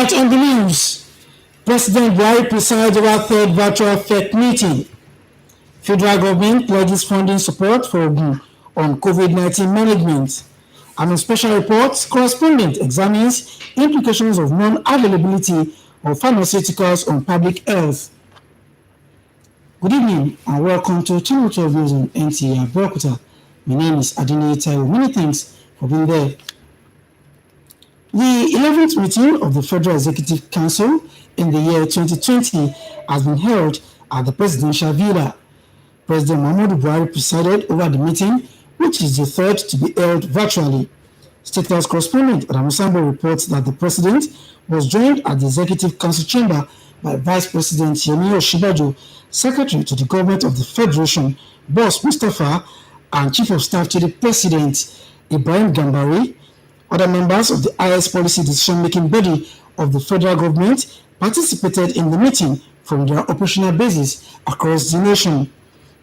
Tonight on the news, President Buhari presides over third virtual FEC meeting. Federal government pledges funding support for Ogun on COVID-19 management. And in special reports, correspondent examines implications of non-availability of pharmaceuticals on public health. Good evening and welcome to Channel 12 News on Nta Abeokuta. My name is Nta Abeokuta. Many thanks for being there. The 11th meeting of the Federal Executive Council in the year 2020 has been held at the Presidential Villa. President Muhammadu Buhari presided over the meeting, which is the third to be held virtually. State House correspondent Adamu Sambo reports that the President was joined at the Executive Council chamber by Vice President Yemi Osinbajo, Secretary to the Government of the Federation, Boss Mustapha, and Chief of Staff to the President, Ibrahim Gambari. Other members of the highest policy decision-making body of the federal government participated in the meeting from their operational bases across the nation.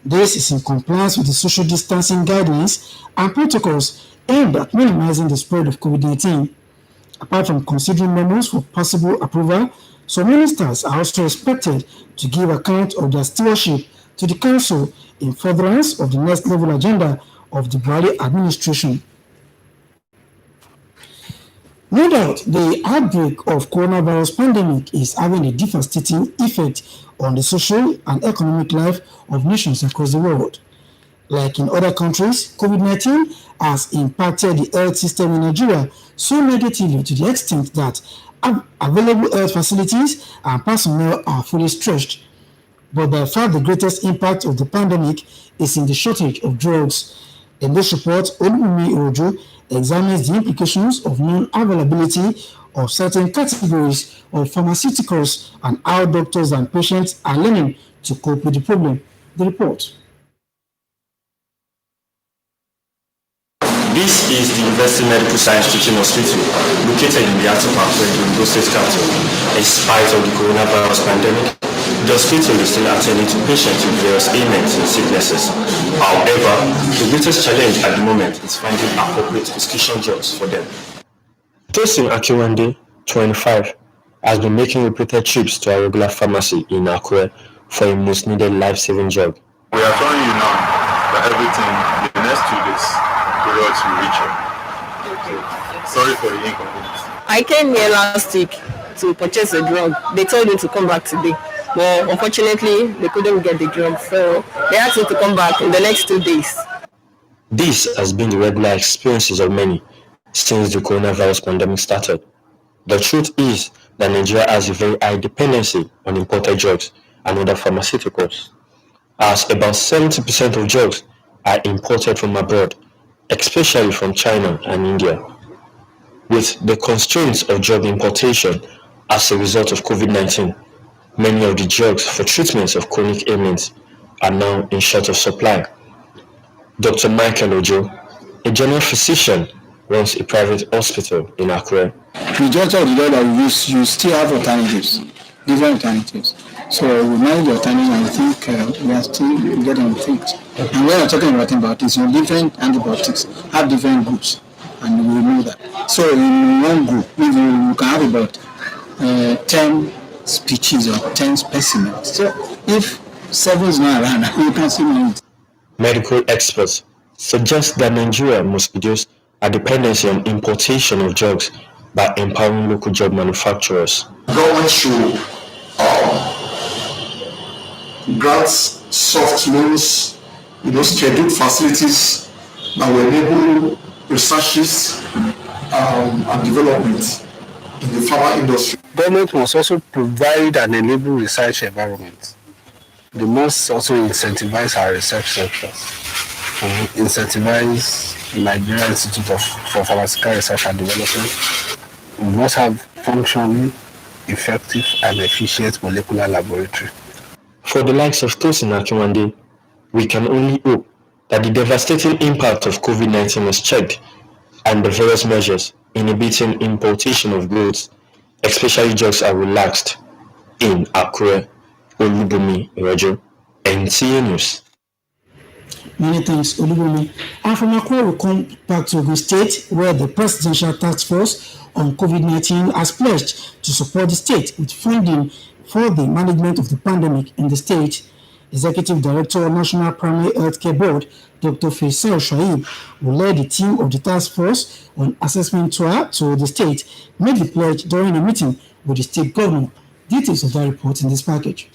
This is in compliance with the social distancing guidelines and protocols aimed at minimizing the spread of COVID-19. Apart from considering memos for possible approval, some ministers are also expected to give account of their stewardship to the council in furtherance of the next level agenda of the Buhari administration. No doubt, the outbreak of coronavirus pandemic is having a devastating effect on the social and economic life of nations across the world. Like in other countries, COVID-19 has impacted the health system in Nigeria so negatively to the extent that available health facilities and personnel are fully stretched. But by far the greatest impact of the pandemic is in the shortage of drugs. In this report, Olubunmi Ojo examines the implications of non-availability of certain categories of pharmaceuticals and how doctors and patients are learning to cope with the problem. The report. This is the University Medical Science Teaching Hospital located in the Ato Park, Ondo State Capital. In spite of the coronavirus pandemic, the hospital is still attending to patients with various ailments and sicknesses. However, the greatest challenge at the moment is finding appropriate prescription drugs for them. Tosin Akiwande, 25, has been making repeated trips to a regular pharmacy in Akure for a most needed life-saving drug. We are telling you now that everything in the next 2 days, the drugs will reach you. Sorry for the inconvenience. I came here last week to purchase a drug. They told me to come back today. But unfortunately, they couldn't get the drug, so they asked me to come back in the next 2 days. This has been the regular experiences of many since the coronavirus pandemic started. The truth is that Nigeria has a very high dependency on imported drugs and other pharmaceuticals, as about 70% of drugs are imported from abroad, especially from China and India. With the constraints of drug importation as a result of COVID-19, many of the drugs for treatments of chronic ailments are now in short of supply. Dr. Michael Ojo, a general physician, runs a private hospital in Akure. Majority of the drug that we use, you still have alternatives, different alternatives. So we manage the alternatives and I think we are still getting things. And when we're talking about this, different antibiotics have different groups, and we know that. So in one group, you can have about 10 species or 10 specimens. So if 7 is not around, you can see many. Medical experts suggest that Nigeria must reduce a dependency on importation of drugs by empowering local drug manufacturers. Government should grant soft loans, scheduled facilities that will enable researches and development in the pharma industry. Government must also provide and enable research environment. They must also incentivize our research sectors, incentivize the Nigerian Institute for Pharmaceutical Research and Development. We must have functioning, effective and efficient molecular laboratory. For the likes of Tosin Akiwande, we can only hope that the devastating impact of COVID-19 is checked and the various measures inhibiting importation of goods, especially drugs, are relaxed. In Akure, Olubunmi Ojo, NTA News. Many thanks, Olubumi. And from Accra, we come back to Ogun State, where the Presidential Task Force on COVID-19 has pledged to support the state with funding for the management of the pandemic in the state. Executive Director of National Primary Healthcare Board, Dr. Faisal Shaib, who led the team of the task force on assessment tour to the state, made the pledge during a meeting with the state governor. Details of that report in this package.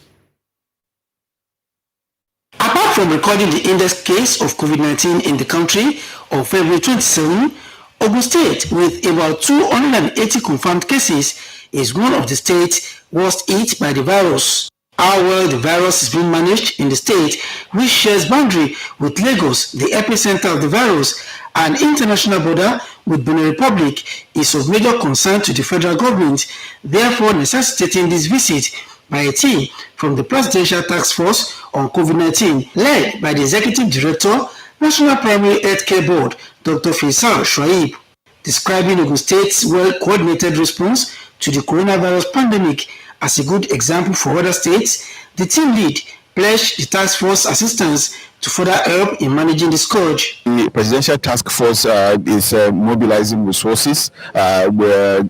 Apart from recording the index case of COVID-19 in the country on February 27, Ogun State, with about 280 confirmed cases, is one of the states worst hit by the virus. How well the virus is being managed in the state, which shares boundary with Lagos, the epicenter of the virus, and international border with Benin Republic, is of major concern to the federal government, therefore necessitating this visit by a team from the Presidential Task Force on COVID-19, led by the Executive Director, National Primary Healthcare Board, Dr. Faisal Shaib. Describing Ogun State's well-coordinated response to the coronavirus pandemic as a good example for other states, the team lead pledged the task force assistance to further help in managing the scourge. The Presidential Task Force is mobilizing resources. We're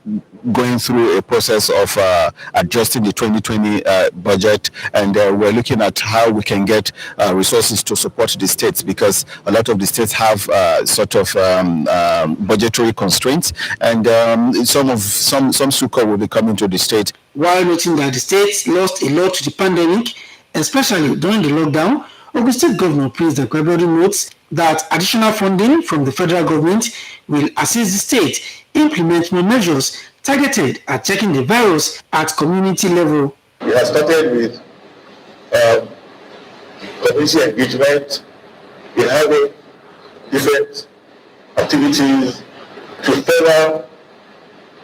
going through a process of adjusting the 2020 budget, and we're looking at how we can get resources to support the states, because a lot of the states have sort of budgetary constraints, and some succor will be coming to the state. While noting that the states lost a lot to the pandemic, especially during the lockdown, Ogun State Governor Prince Dakwabori notes that additional funding from the federal government will assist the state implement more measures targeted at checking the virus at community level. We have started with community engagement in having different activities to further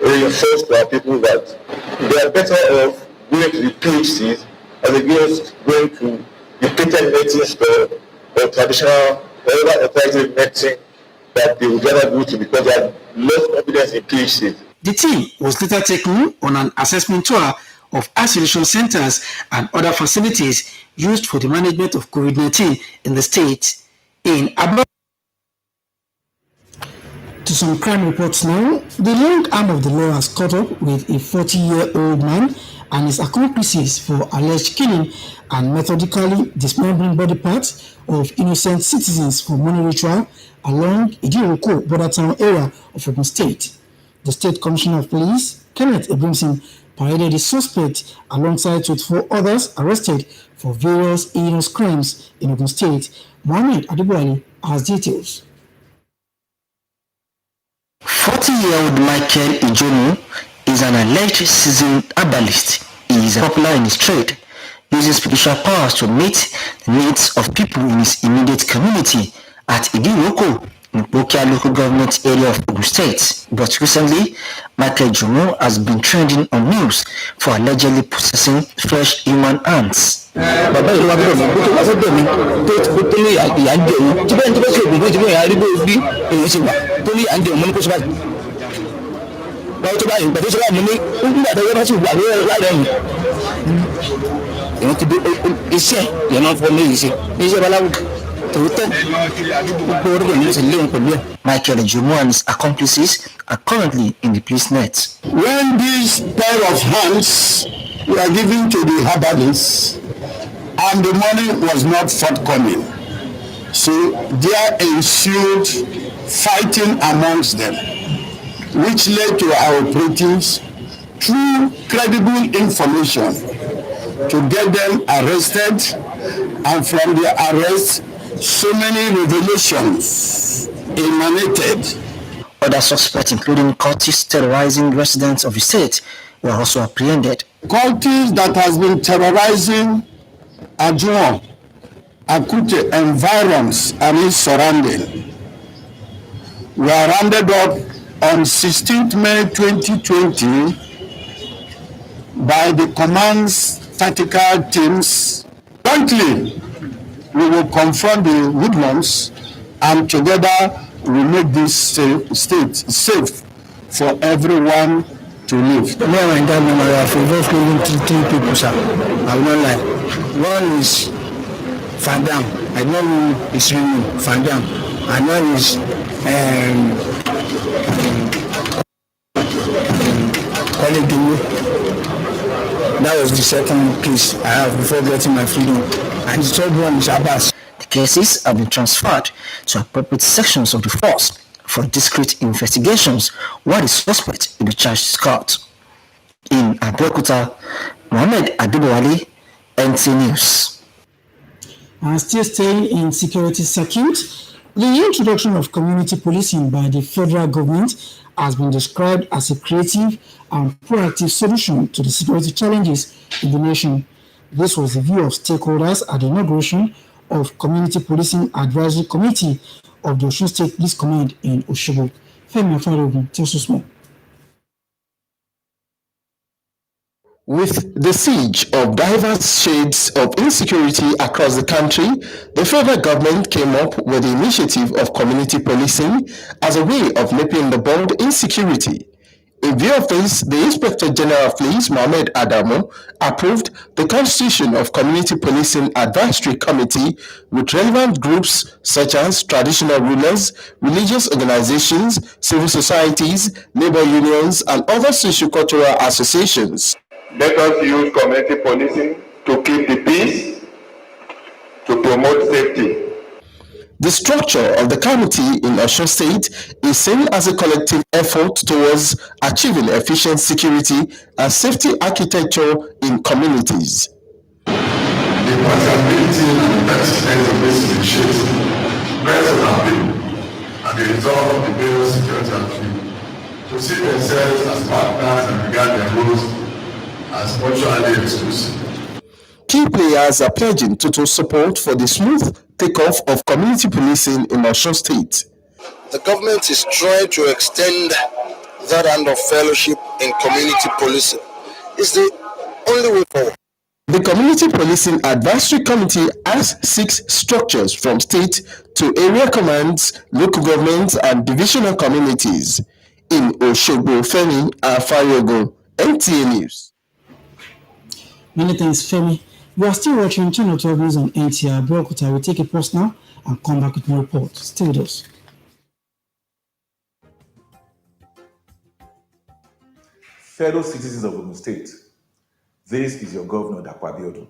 reinforce to our people that they are better off going to the PHCs as against going to the patent medicine store or traditional or other alternative medicine that they would rather go to because they have lost confidence in PHCs. The team was later taken on an assessment tour of isolation centers and other facilities used for the management of COVID-19 in the state. To some crime reports now, the long arm of the law has caught up with a 40-year-old man and his accomplices for alleged killing and methodically dismembering body parts of innocent citizens for money ritual along Idiroko border town area of Ogun State. The State Commissioner of Police, Kenneth Ebrimson, paraded the suspect alongside 24 others arrested for various heinous crimes in Ogun State. Mohammed Adibwali has details. 40-year-old Michael Ijomu is an alleged seasoned herbalist. He is popular in his trade, using spiritual powers to meet the needs of people in his immediate community at Idiroko, in Bokia local government area of Ogun State. But recently, Michael Ijomu has been trending on news for allegedly possessing fresh human hands. Bàbá ìlú wa gbọ́dọ̀ mọ̀ bó tó wá sọ́dọ̀ mi tó ní ìyá ń jẹ òun tí bẹ́ẹ̀ ní tó bá ṣe òògùn tí bẹ́ẹ̀ yà á rí bí èyí ṣe wà tó ní ìyá ń jẹ òun mo ní kó ṣe báyìí. Báwo tó báyìí ìgbà tó ṣe báyìí mo ní nígbà tó yẹ bá sì wà láàrẹ̀ mi. Èèyàn ti dé iṣẹ́ yẹn náà fọ́ méjì ṣe iṣẹ́ baláwo tòótọ́ gbogbo orúkọ ní oṣù léwu pẹ̀lú ẹ̀. Michael Ijomu and his accomplices are currently in the police net. When this pair of hands were given to the herbalists, and the money was not forthcoming, so there ensued fighting amongst them, which led to our operatives, through credible information, to get them arrested, and from their arrest, so many revelations emanated. Other suspects, including cultists terrorizing residents of the state, were also apprehended. Cultists that has been terrorizing Nta Abeokuta environs and its surrounding were rounded up on 16th May 2020 by the command's tactical teams. Jointly, we will confront the hoodlums, and together we make this state safe for everyone to live. No, and that no matter if we involve three people, sir. I will not lie. One is Fandam. I know who is real Fandam. I know is colleague. That was the second case I have before getting my freedom. And the third one is Abbas. The cases have been transferred to appropriate sections of the force for discreet investigations while the suspect will be charged court. In Abeokuta, Mohammed Adibowale, NTA News. And still staying in security circuit, the introduction of community policing by the federal government has been described as a creative and proactive solution to the security challenges in the nation. This was the view of stakeholders at the inauguration of Community Policing Advisory Committee of the Osun State Police Command in Osogbo. Femi Afarogun tells us more. With the siege of diverse shades of insecurity across the country, the federal government came up with the initiative of community policing as a way of nipping the bud in security. In view of this, the Inspector General of Police, Mohammed Adamu, approved the constitution of Community Policing Advisory Committee with relevant groups such as traditional rulers, religious organizations, civil societies, labor unions, and other socio-cultural associations. Let us use community policing to keep the peace, to promote safety. The structure of the committee in Osun State is seen as a collective effort towards achieving efficient security and safety architecture in communities. The possibility and persistence of this initiative rests on our people and the resolve of the various security actors to see themselves as partners and regard their goals as mutually exclusive. Key players are pledging total support for the smooth takeoff of community policing in Osun State. The government is trying to extend that hand of fellowship in community policing. It's the only way forward. The Community Policing Advisory Committee has 6 structures from state to area commands, local governments, and divisional communities. In Osogbo, Femi Afarogun, NTA News. Many thanks, Femi. We are still watching Channel 12 News on Nta Abeokuta. We'll take a pause now and come back with more reports. Stay with us. Fellow citizens of Ogun State, this is your Governor, Nta Abeokuta.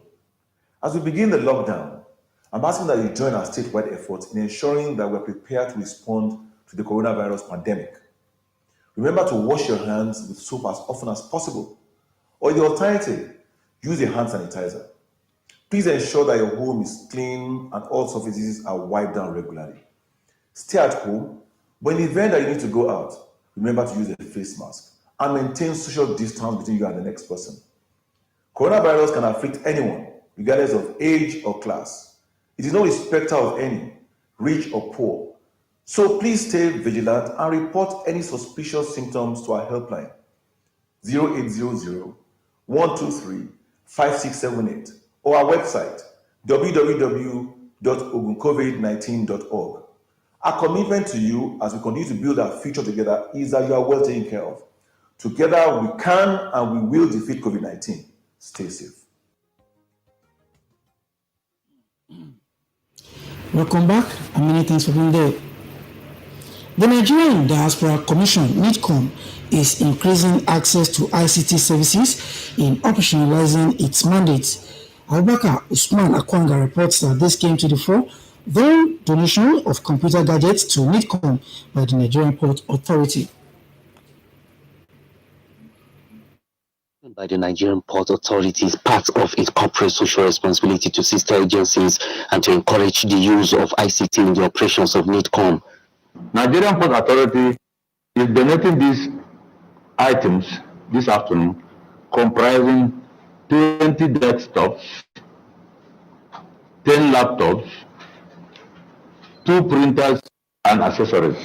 As we begin the lockdown, I'm asking that you join our statewide efforts in ensuring that we're prepared to respond to the coronavirus pandemic. Remember to wash your hands with soap as often as possible, or the alternative, use a hand sanitizer. Please ensure that your home is clean and all surfaces are wiped down regularly. Stay at home, but in the event that you need to go out, remember to use a face mask and maintain social distance between you and the next person. Coronavirus can afflict anyone, regardless of age or class. It is no respecter of any, rich or poor. So please stay vigilant and report any suspicious symptoms to our helpline, 0800 123 5678, or our website, www.oguncovid19.org. Our commitment to you as we continue to build our future together is that you are well taken care of. Together we can and we will defeat COVID-19. Stay safe. Welcome back, and many thanks for being there. The Nigerian Diaspora Commission, NIDCOM, is increasing access to ICT services in operationalizing its mandates. Abubakar Usman Akwanga reports that this came to the fore through donation of computer gadgets to NIDCOM by the Nigerian Port Authority. By the Nigerian Port Authority is part of its corporate social responsibility to sister agencies and to encourage the use of ICT in the operations of NIDCOM. Nigerian Port Authority is donating these items this afternoon, comprising 20 desktops, 10 laptops, 2 printers, and accessories.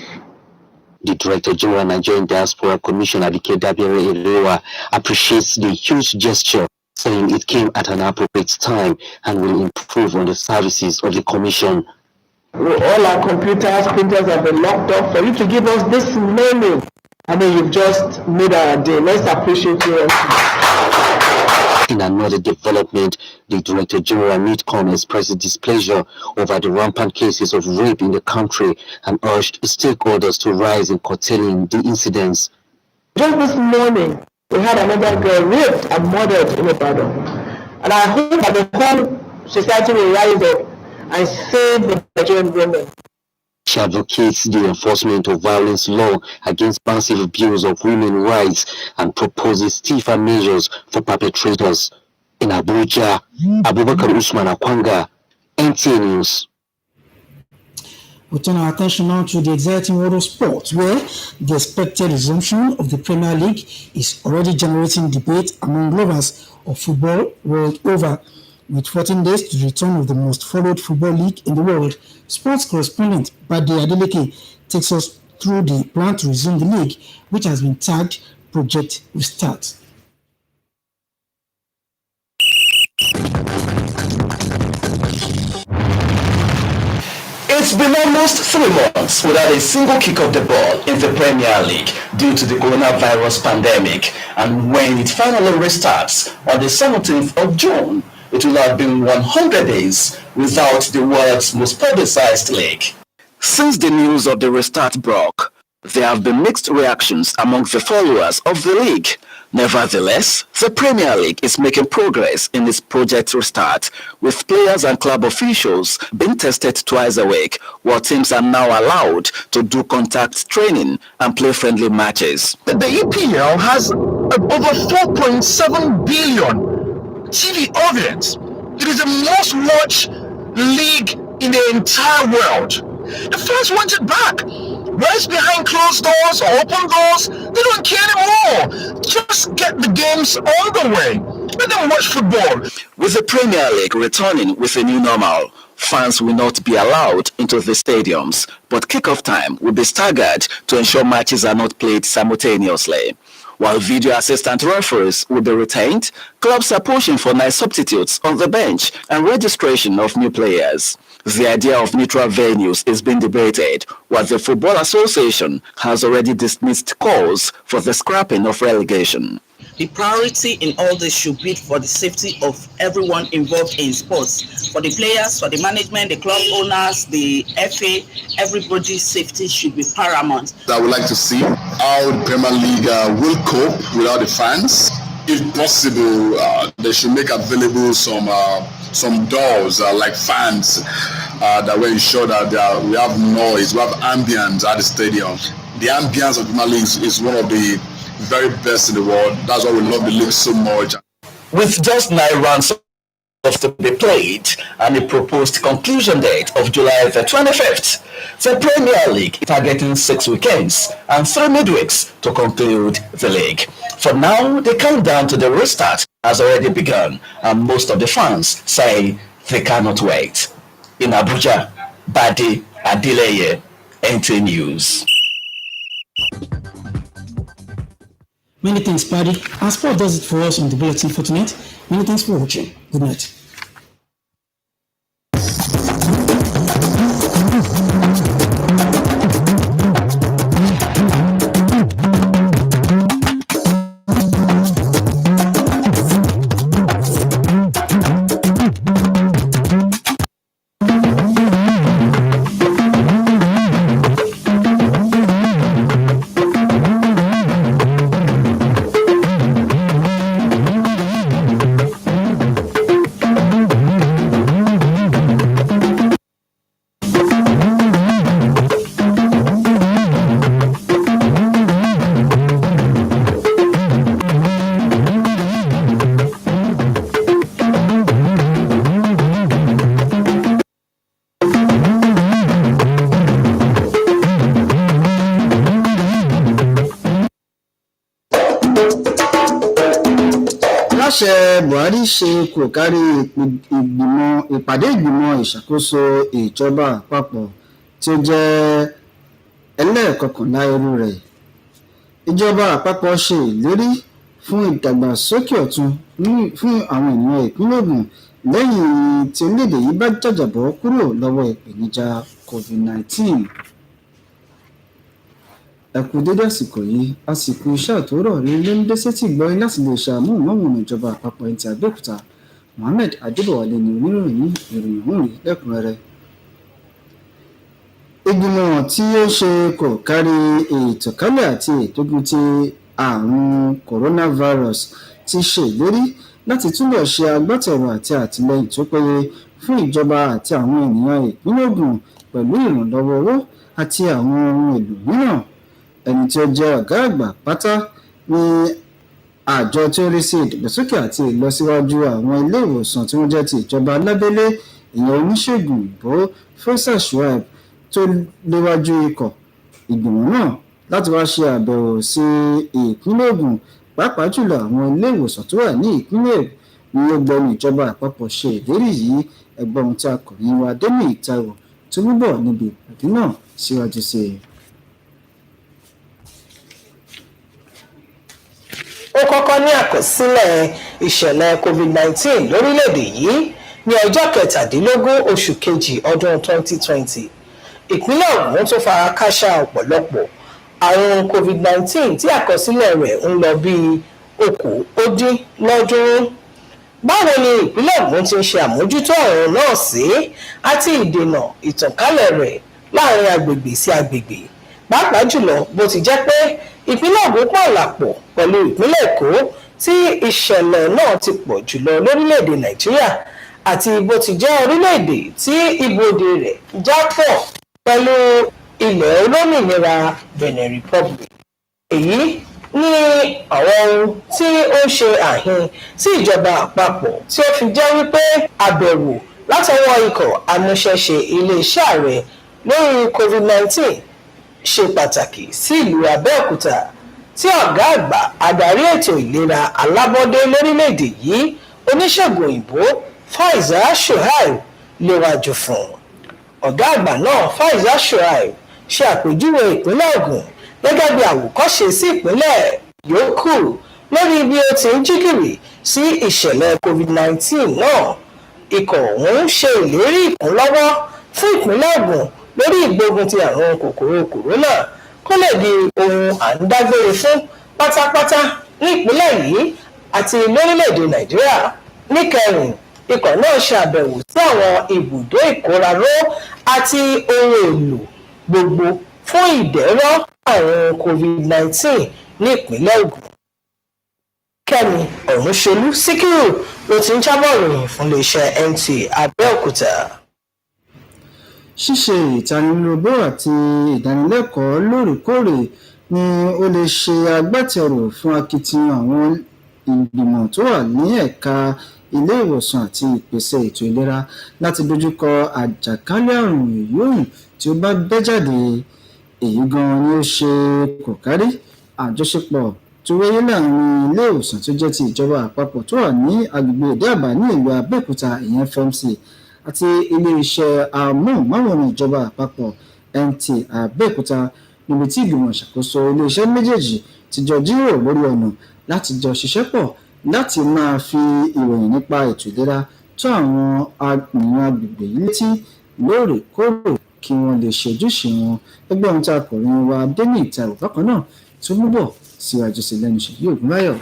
The Director General Nigerian Diaspora Commission, Abike Dabere Erewa, appreciates the huge gesture, saying it came at an appropriate time and will improve on the services of the Commission. All our computers, printers have been locked up. For you to give us this menu, you've just made our day. Let's appreciate you. In another development, the Director General MIDCOM expressed displeasure over the rampant cases of rape in the country and urged stakeholders to rise in curtailing the incidents. Just this morning, we had another girl raped and murdered in Ibadan. And I hope that the whole society will rise up and save the Nigerian women. She advocates the enforcement of violence law against massive abuse of women's rights and proposes stiffer measures for perpetrators. In Abuja, Abubakar Usman Akwanga, NTA News. We turn our attention now to the exciting world of sports, where the expected resumption of the Premier League is already generating debate among lovers of football world over. With 14 days to the return of the most followed football league in the world, sports correspondent Bade Adeleke takes us through the plan to resume the league, which has been tagged Project Restart. It's been almost 3 months without a single kick of the ball in the Premier League due to the coronavirus pandemic, and when it finally restarts on the 17th of June, it will have been 100 days without the world's most publicized league. Since the news of the restart broke, there have been mixed reactions among the followers of the league. Nevertheless, the Premier League is making progress in its Project Restart, with players and club officials being tested twice a week, while teams are now allowed to do contact training and play friendly matches. The EPL has over 4.7 billion TV audience. It is the most watched league in the entire world. The fans want it back. Whether it's behind closed doors or open doors, they don't care anymore. Just get the games on the way. Let them watch football. With the Premier League returning with a new normal, fans will not be allowed into the stadiums, but kickoff time will be staggered to ensure matches are not played simultaneously. While video assistant referees will be retained, clubs are pushing for nice substitutes on the bench and registration of new players. The idea of neutral venues is being debated, while the Football Association has already dismissed calls for the scrapping of relegation. The priority in all this should be for the safety of everyone involved in sports. For the players, for the management, the club owners, the FA, everybody's safety should be paramount. I would like to see how the Premier League will cope without the fans. If possible, they should make available some doors like fans that will ensure that we have noise, we have ambience at the stadium. The ambience of the Premier League is one of the very best in the world. That's why we love the league so much. With just 9 rounds to be played and a proposed conclusion date of July the 25th, the Premier League is targeting 6 weekends and 3 midweeks to conclude the league. For now, the countdown to the restart has already begun, and most of the fans say they cannot wait. In Abuja, Bade Adeleke, NTA News. Many thanks, Paddy. And sport does it for us on the Bulletin for tonight. Many thanks for watching. Good night. aláṣẹ Buhari ṣe kò kárí ìpàdé ìgbìmọ̀ ìṣàkóso ìjọba àpapọ̀ tí ó jẹ́ ẹlẹ́ẹ̀kọkànlá irú rẹ̀. Ìjọba àpapọ̀ ṣe ìlérí fún ìdàgbàsókè ọ̀tun fún àwọn ènìyàn ìpínlẹ̀ Ògùn lẹ́yìn tí orílẹ̀-èdè yìí bá jàjàbọ́ kúrò lọ́wọ́ ìpèníjà COVID-19. ẹ kú dédé àsìkò yìí àsìkò iṣẹ́ àtòrọ̀ rí ló ń dé sétí gbọ́yìn láti lè ṣe àmúhùnmáwòrán ìjọba àpapọ̀ Nta Abeokuta. Mohammed Adébọ̀wálé ni oníròyìn ìròyìn ọ̀hún rí lẹ́kùnrẹ́rẹ́. ìgbìmọ̀ tí ó ṣe kò kárí ìtànkálẹ̀ àti ìtógun ti àrùn coronavirus ti ṣe ìlérí láti túbọ̀ ṣe agbátẹrù àti àtìlẹ́yìn tó péye fún ìjọba àti àwọn ènìyàn ìpínlẹ̀ Ògùn pẹ̀lú ìrànlọ́wọ́ owó àti àwọn ohun èlò mìíràn. Ẹni tí ó jẹ́ ọ̀gá àgbà pátá ní àjọ tí ó rí sí ìdàgbàsókè àti ìlọsíwájú àwọn ilé ìwòsàn tí wọ́n jẹ́ ti ìjọba lábẹ́lé ìyẹn oníṣègùn òyìnbó Faisal Shuaib tó léwájú ikọ̀ ìgbìmọ̀ náà láti wá ṣe àbẹ̀wò sí ìpínlẹ̀ Ògùn pàápàá jùlọ àwọn ilé ìwòsàn tó wà ní ìpínlẹ̀ ní ọgbọ̀n ìjọba àpapọ̀ ṣe ìlérí yìí. Ẹgbẹ́ ohun tí akọ̀ròyìn wa Nta Abeokuta tó ń bọ̀ níbi ìpàdé náà síwájú sí i. Ó kọ́kọ́ ní àkọsílẹ̀ ìṣẹ̀lẹ̀ COVID-19 lórílẹ̀‐èdè yìí ní ọjọ́ 17 oṣù kejì ọdún 2020. Ìpínlẹ̀ Ògùn tó fara kááṣá ọ̀pọ̀lọpọ̀ àrùn COVID-19 tí àkọsílẹ̀ rẹ̀ ń lọ bíi okòó-dín-lọ́ọ̀dúnrún. Báwo ni ìpínlẹ̀ Ògùn ti ń ṣe àmójútó àrùn náà sí àti ìdènà ìtànkálẹ̀ rẹ̀ láàrin agbègbè sí agbègbè, pàápàá jùlọ bó ti jẹ́ pé ìpínlẹ̀ Ògùn pààlàpọ̀ pẹ̀lú ìpínlẹ̀ Èkó tí ìṣẹ̀lẹ̀ náà ti pọ̀ jùlọ lórílẹ̀‐èdè Nàìjíríà àti bó ti jẹ́ orílẹ̀‐èdè tí ibodè rẹ̀ já pọ̀ pẹ̀lú ilẹ̀ olómìnira Benin Republic. Èyí ní àwọn ohun tí ó ń ṣe àhín sí ìjọba àpapọ̀ tí ó fi jẹ́ wípé àbẹ̀wò látọwọ́ ikọ̀ amúṣẹ́ṣe iléeṣẹ́ ààrẹ lórí COVID-19 ṣe pàtàkì sí ìlú Abẹ́òkúta tí ọ̀gá àgbà adarí ètò ìlera alábọ́dé lórílẹ̀‐èdè yìí oníṣègùn òyìnbó Faisal Shuaib léwájú fún. Ọ̀gá àgbà náà Faisal Shuaib ṣe àpèjúwe ìpínlẹ̀ Ògùn gẹ́gẹ́ bí àwòkọ́ṣe sí ìpínlẹ̀ yòókù lórí bí ó ti ń jígìrì sí ìṣẹ̀lẹ̀ COVID-19 náà. Ikọ̀ ọ̀hún ṣe ìlérí ìkúnlọ́wọ́ fún ìpínlẹ̀ Ògùn lórí ìgbógun ti àrùn kòkòrò kòrónà kó lè di ohun à ń dágbére fún pátápátá ní ìpínlẹ̀ yìí àti lórílẹ̀‐èdè Nàìjíríà. Níkẹyìn, ikọ̀ náà ṣe àbẹ̀wò sí àwọn ibùdó ìkóraró àti ohun èlò gbogbo fún ìdẹ́rọ́ àrùn COVID-19 ní ìpínlẹ̀ Ògùn. Kẹ́mi Ọ̀rúnṣolú Síkírù ló ti ń jábọ̀ ròyìn fún iléeṣẹ́ Nta Abeokuta. Ṣíṣe ìtanilólobó àti ìdánilẹ́kọ̀ọ́ lóòrèkóòrè ni ó lè ṣe agbátẹrù fún akitiyan àwọn ìgbìmọ̀ tó wà ní ẹ̀ka ilé ìwòsàn àti ìpèsè ètò ìlera láti dojúkọ àjàkálẹ̀ àrùn yòówù tí ó bá bẹ́ jáde. Èyí gan-an ni ó ṣe kò kárí àjọṣepọ̀ tó wáyé láàrin ilé ìwòsàn tó jẹ́ ti ìjọba àpapọ̀ tó wà ní agbègbè Ìdí-Àbá ní ìlú Abẹ́òkúta ìyẹn FMC àti ilé-iṣẹ́ amóhùnmáwòrán ìjọba àpapọ̀ Nta Abeokuta níbi tí ìgbìmọ̀ ìṣàkóso ilé-iṣẹ́ méjèèjì ti jọ jíròrò lórí ọ̀nà láti jọ ṣiṣẹ́ pọ̀ láti máa fi ìròyìn nípa ètò ìlera tó àwọn ènìyàn agbègbè yìí létí lóòrèkóòrè kí wọ́n lè ṣojúṣe wọn. Ẹgbẹ́ ohun tí akọ̀ròyìn wa Nta Abeokuta bákan náà tó mú bọ̀ síwájú sí lẹ́nu Ṣèyí Ògúnbáyọ̀.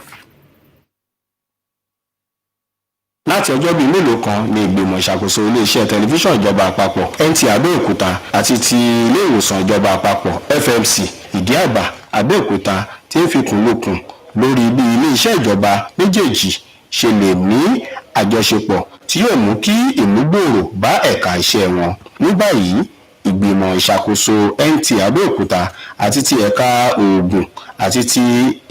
Láti ọjọ́ bíi mélòó kan ni ìgbìmọ̀ ìṣàkóso iléeṣẹ́ tẹlifíṣàn ìjọba àpapọ̀ Nta Abeokuta àti ti ilé ìwòsàn ìjọba àpapọ̀ FMC Ìdí-Àbá Abẹ́òkúta tí ń fikùn lukùn lórí bí iléeṣẹ́ ìjọba méjèèjì ṣe lè ní àjọṣepọ̀ tí yóò mú kí ìmúgbòòrò bá ẹ̀ka iṣẹ́ wọn. Ní báyìí, ìgbìmọ̀ ìṣàkóso Nta Abeokuta àti ti ẹ̀ka oògùn àti ti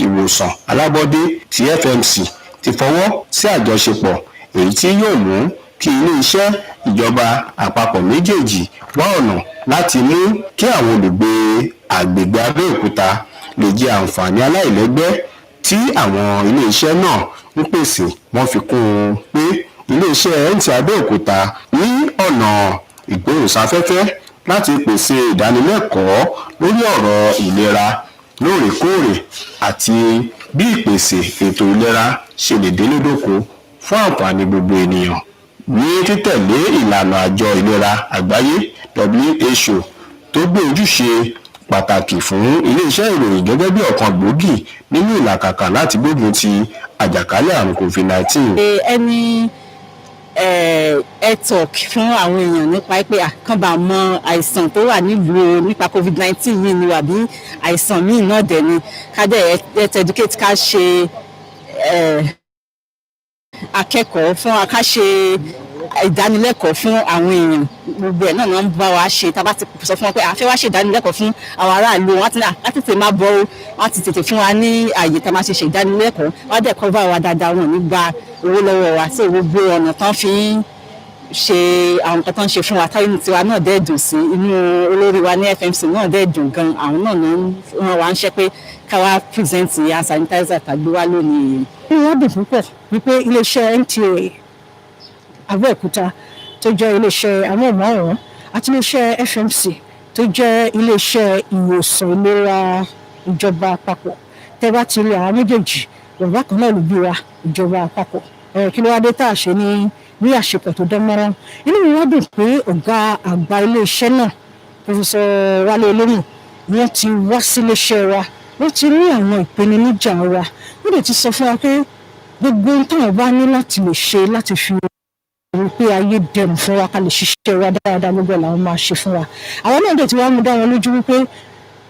ìwòsàn alábọ́dé ti FMC ti fọwọ́ sí àjọṣepọ̀ èyí tí yóò mú kí ilé-iṣẹ́ ìjọba àpapọ̀ méjèèjì wá ọ̀nà láti mú kí àwọn olùgbé agbègbè Abẹ́òkúta lè jẹ àǹfààní aláìlẹ́gbẹ́ tí àwọn ilé-iṣẹ́ náà ń pèsè. Wọ́n fi kún un pé ilé-iṣẹ́ Nta Abeokuta ní ọ̀nà ìgbóhùnsáfẹ́fẹ́ láti pèsè ìdánilẹ́kọ̀ọ́ lórí ọ̀rọ̀ ìlera lóòrèkóòrè àti bí ìpèsè ètò ìlera ṣe lè délódóko fún àǹfààní gbogbo ènìyàn ní títẹ̀lé ìlànà àjọ ìlera àgbáyé WHO tó gbé ojúṣe pàtàkì fún iléeṣẹ́ ìròyìn gẹ́gẹ́ bí ọ̀kan gbòógì nínú ìlàkàkà láti gbógun ti àjàkálẹ̀ àrùn COVID-19. ẹni ẹ̀tọ́ fún àwọn èèyàn nípa pé kán bá mọ àìsàn tó wà nílùú nípa COVID-19 yìí ni àbí àìsàn míì náà dẹ̀ ni ká dẹ̀ educate ká ṣe akẹ́kọ̀ọ́ fún ká ṣe ìdánilẹ́kọ̀ọ́ fún àwọn èèyàn gbogbo ẹ̀ náà ń bá wa ṣe tá a bá ti sọ fún wọn pé a fẹ́ wá ṣe ìdánilẹ́kọ̀ọ́ fún àwọn aráàlú wọn á tètè máa bọ̀ wọn á ti tètè fún wa ní àyè tá a máa ṣe ìdánilẹ́kọ̀ọ́ wọn á dẹ̀ kọ́ bá wa dáadáa wọn nígbà owó lọ́wọ́ wa sí gbogbo ọ̀nà tán fi ń ṣe àwọn nǹkan tán ń ṣe fún wa táyé tiwa náà dẹ̀ dùn sí inú olórí wa ní FMC náà dẹ̀ dùn gan àwọn náà ló ń rán wa ń ṣe pé káwa present hand sanitizer tàgbé wá lónìí. wọ́n dùn púpọ̀ wípé iléeṣẹ́ Nta Abeokuta tó jẹ́ iléeṣẹ́ amóhùnmáwòrán àti iléeṣẹ́ FMC tó jẹ́ iléeṣẹ́ ìwòsàn ìlera ìjọba àpapọ̀ tẹ́ bá ti rí àwọn méjèèjì bàbá kan náà ló bí wa ìjọba àpapọ̀ kí ló wá dé tá a ṣe ní àṣepọ̀ tó dán mọ́rán. inú mi wá dùn pé ọ̀gá àgbà iléeṣẹ́ náà Professor Wálé Olómù wọ́n ti wá sí iléeṣẹ́ wa wọ́n ti rí àwọn ìpèníjà wa wọ́n dẹ̀ ti sọ fún wa pé gbogbo ohun táwọn bá ní láti lè ṣe láti fi rí pé ayé dẹrùn fún wa ká lè ṣiṣẹ́ wa dáadáa gbogbo làwọn máa ṣe fún wa. àwọn náà dẹ̀ ti wá mú dá wọn lójú wípé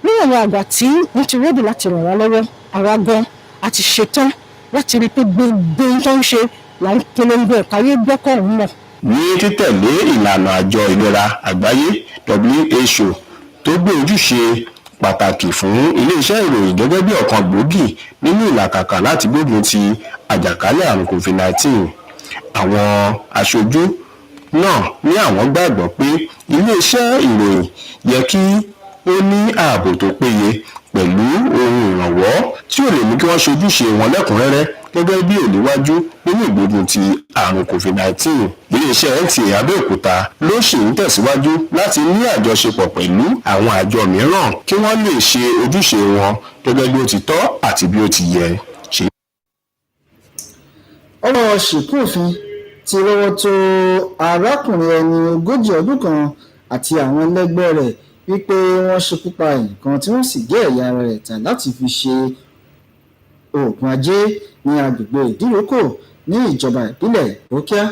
níwọ̀n àwọn àgbà tí wọ́n ti rẹ́dì láti ràn wá lọ́wọ́ àwa gan àti ṣetán láti rí pé gbogbo ohun tó ń ṣe là ń polongo ẹ̀ka ayé gbọ́kọ̀ ọ̀hún mọ̀. ní títẹ̀lé ìlànà àjọ ìlera àgbáyé WHO tó gbé ojúṣe pàtàkì fún iléeṣẹ́ ìròyìn gẹ́gẹ́ bí ọ̀kan gbòógì nínú ìlàkàkà láti gbógun ti àjàkálẹ̀ àrùn COVID-19. àwọn aṣojú náà ní àwọn gbàgbọ́ pé iléeṣẹ́ ìròyìn yẹ kí ó ní ààbò tó péye pẹ̀lú ohun ìrànwọ́ tí ò lè mú kí wọ́n ṣojúṣe wọn lẹ́kùnrẹ́rẹ́ gẹ́gẹ́ bí òníwájú nínú ìgbógun ti àrùn COVID-19. iléeṣẹ́ Nta Abeokuta ló ṣì ń tẹ̀síwájú láti ní àjọṣepọ̀ pẹ̀lú àwọn àjọ mìíràn kí wọ́n lè ṣe ojúṣe wọn gẹ́gẹ́ bí ó ti tọ́ àti bí ó ti yẹ. ọwọ́ ṣìkún òfin ti rọ́wọ́ tó arákùnrin ẹni 40 ọdún kan àti àwọn ẹlẹgbẹ́ rẹ̀ wípé wọ́n ṣekú pa ẹnìkan tí wọ́n sì gé ẹ̀yà ara rẹ̀ tà láti fi ṣe oògùn ajé ní agbègbè ìdíròkò ní ìjọba ìpínlẹ̀ Ìpókíà.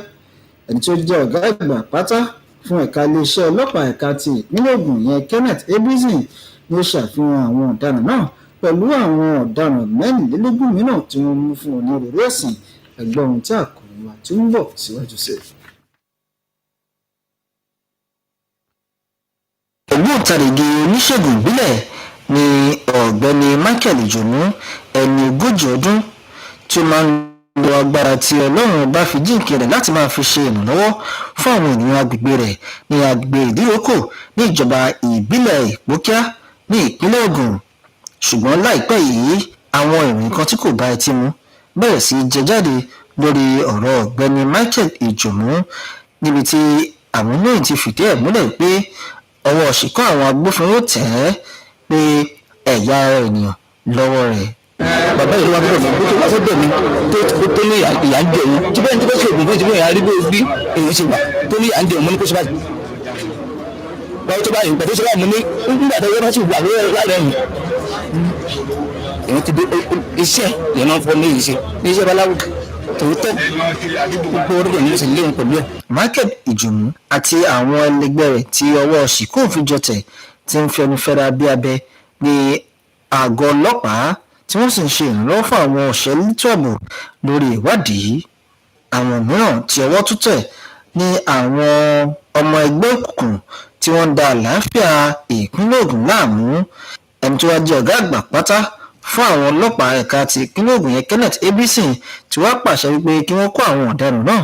ẹni tó jẹ́ ọ̀gá àgbà pátá fún ẹ̀ka iléeṣẹ́ ọlọ́pàá ẹ̀ka ti ìpínlẹ̀ Ògùn yẹn Kenneth Ebrezin ni ó ṣàfihàn àwọn ọ̀daràn náà pẹ̀lú àwọn ọ̀daràn 24 mìíràn tí wọ́n mú fún onírúurú ẹ̀sìn. ẹgbẹ́ ohun tí àkòrí wa tó ń bọ̀ síwájú sí. ògbóǹtarìgì oníṣègùn ìbílẹ̀ ni ọ̀gbẹ́ni Michael Ijomu ẹni 40 ọdún tí ó máa ń lo agbára tí Ọlọ́run bá fi jíǹkì rẹ̀ láti máa fi ṣe ìrànlọ́wọ́ fún àwọn ènìyàn agbègbè rẹ̀ ní agbègbè ìdíròkò ní ìjọba ìbílẹ̀ Ìpókíà ní ìpínlẹ̀ Ògùn. ṣùgbọ́n láìpẹ́ yìí àwọn ìròyìn kan tí kò bá etí mu bẹ̀rẹ̀ sí jẹ jáde lórí ọ̀rọ̀ ọ̀gbẹ́ni Michael Ijomu níbi tí àwọn oníròyìn ti fìdí ẹ̀ múlẹ̀ pé ọwọ́ ṣìkún àwọn agbófinró tẹ̀ ẹ́ pé ẹ̀yà ara ènìyàn lọ́wọ́ rẹ̀. bàbá ìlú wa bí ọ̀fọ̀ tó wá sọ́dọ̀ mi tó ní ìyá ń jẹ òun tí bẹ́ẹ̀ ní tó bá ṣe òògùn fún ìṣẹ́fún ìyá rí bí èyí ṣe wà tó ní ìyá ń jẹ òun mọ́ ní kó ṣe báyìí. báwo tó bá yìí pẹ̀lú ṣe bá mú ní nígbà tó yẹ bá sì wà láàrẹ̀ mi. èyí ti dé iṣẹ́ yẹn náà fọ́ ní ìṣe ní iṣẹ́ baláwo tòótọ́ gbogbo orí ẹ̀ ní ìṣẹ̀lẹ̀ léwu pẹ̀lú ẹ̀. Michael Ijomu àti àwọn ẹlẹgbẹ́ rẹ̀ tí ọwọ́ ṣìkún òfin jọtẹ̀ ti ń fẹnu fẹ́ra bí abẹ ní àgọ́ ọlọ́pàá tí wọ́n sì ń ṣe ìrànlọ́wọ́ fún àwọn òṣèlú ààbò lórí ìwádìí. àwọn mìíràn tí ọwọ́ tún tẹ̀ ní àwọn ọmọ ẹgbẹ́ òkùnkùn tí wọ́n ń da àlàáfíà ìpínlẹ̀ Ògùn láàmú. ẹni tó wá jẹ́ ọ̀gá àgbà pátá fún àwọn ọlọ́pàá ẹ̀ka ti ìpínlẹ̀ Ògùn yẹn Kenneth Ebrezin tí wàá pàṣẹ wípé kí wọ́n kó àwọn ọ̀daràn náà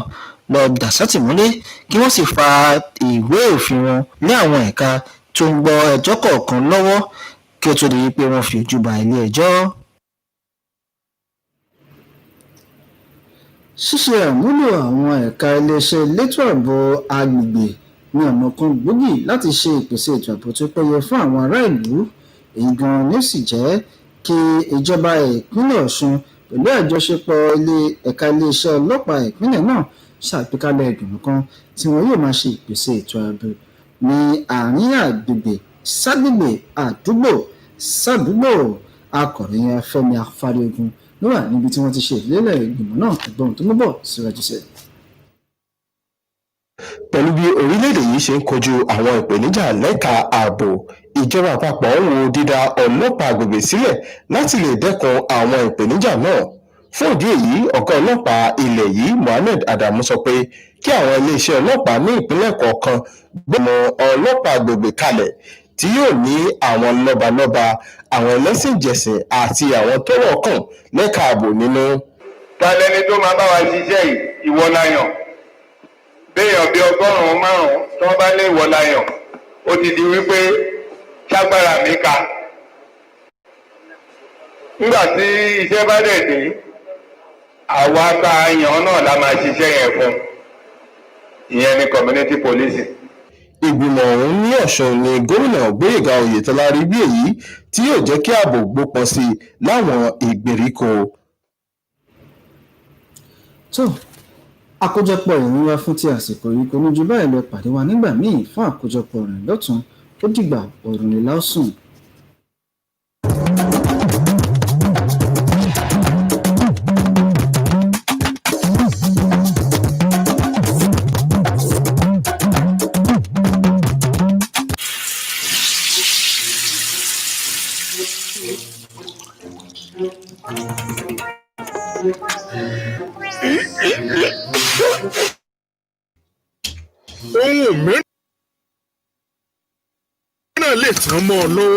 lọ dà sátìmọ́lé kí wọ́n sì fa ìwé òfin wọn lé àwọn ẹ̀ka tó ń gbọ́ ẹjọ́ kọ̀ọ̀kan lọ́wọ́ kí ó tó di pé wọ́n fi ojú ba ilé ẹjọ́. ṣíṣe àmúlò àwọn ẹ̀ka iléeṣẹ́ elétò ààbò agbègbè ní ọ̀nà kan gbòógì láti ṣe ìpèsè ètò ààbò tó péye fún àwọn ará ìlú. èyí gan ni ó sì jẹ́ kí ìjọba ìpínlẹ̀ Ọ̀ṣun pẹ̀lú àjọṣepọ̀ ẹ̀ka iléeṣẹ́ ọlọ́pàá ìpínlẹ̀ náà ṣàgbékalẹ̀ ìgbìmọ̀ kan tí wọn yóò máa ṣe ìpèsè ètò ààbò ní àárín agbègbè ságbègbè àdúgbò sádùúgbò. Akọ̀ròyìn Fẹ́mi Afáriogun ló wà níbi tí wọ́n ti ṣe ìlélẹ̀ ìgbìmọ̀ náà ẹgbọ́n tó ń bọ̀ síwájú sí. Pẹ̀lú bí orílẹ̀-èdè yìí ṣe ń kojú àwọn ìpèníjà lẹ́ka ààbò, ìjọba àpapọ̀ ń wo dídá ọlọ́pàá agbègbè sílẹ̀ láti lè dẹ́kun àwọn ìpèníjà náà. Fún ìdí èyí, ọ̀gá ọlọ́pàá ilẹ̀ yìí Mohammed Adamu sọ pé kí àwọn iléeṣẹ́ ọlọ́pàá ní ìpínlẹ̀ kọ̀ọ̀kan gbọ́mọ ọlọ́pàá agbègbè kalẹ̀ tí yóò ní àwọn lọ́balọ́ba, àwọn ẹlẹ́sìnjẹ̀sìn àti àwọn tọ́rọ̀ kàn lẹ́ka ààbò nínú. Ta lẹni tó máa bá wa ṣiṣẹ́ yìí? Ìwọ la yàn. Béèyàn bí 100 tí wọ́n bá lé ìwọ la yàn, ó ti di wípé ṣágbára mi ka. Nígbà tí iṣẹ́ bá dẹ̀ dé, àwa tá a yàn náà la máa ṣiṣẹ́ yẹn fún. Ìyẹn ni community policing. Ìgbìmọ̀ ọ̀hún ní Ọ̀ṣun ni gómìnà Gbóyèga Oyètọ́lá rí bí èyí tí yóò jẹ́ kí ààbò gbópọn sí i láwọn ìgbèríko. tó àkójọpọ̀ ìròyìn wa fún ti àsìkò yìí kò ní ju báyìí lọ. Pàdé wa nígbà míì fún àkójọpọ̀ ìròyìn lọ́tún. Ó dìgbà òrùnlélá sùn. Ohun mìíràn lè tán mọ́ ọ lọ́wọ́.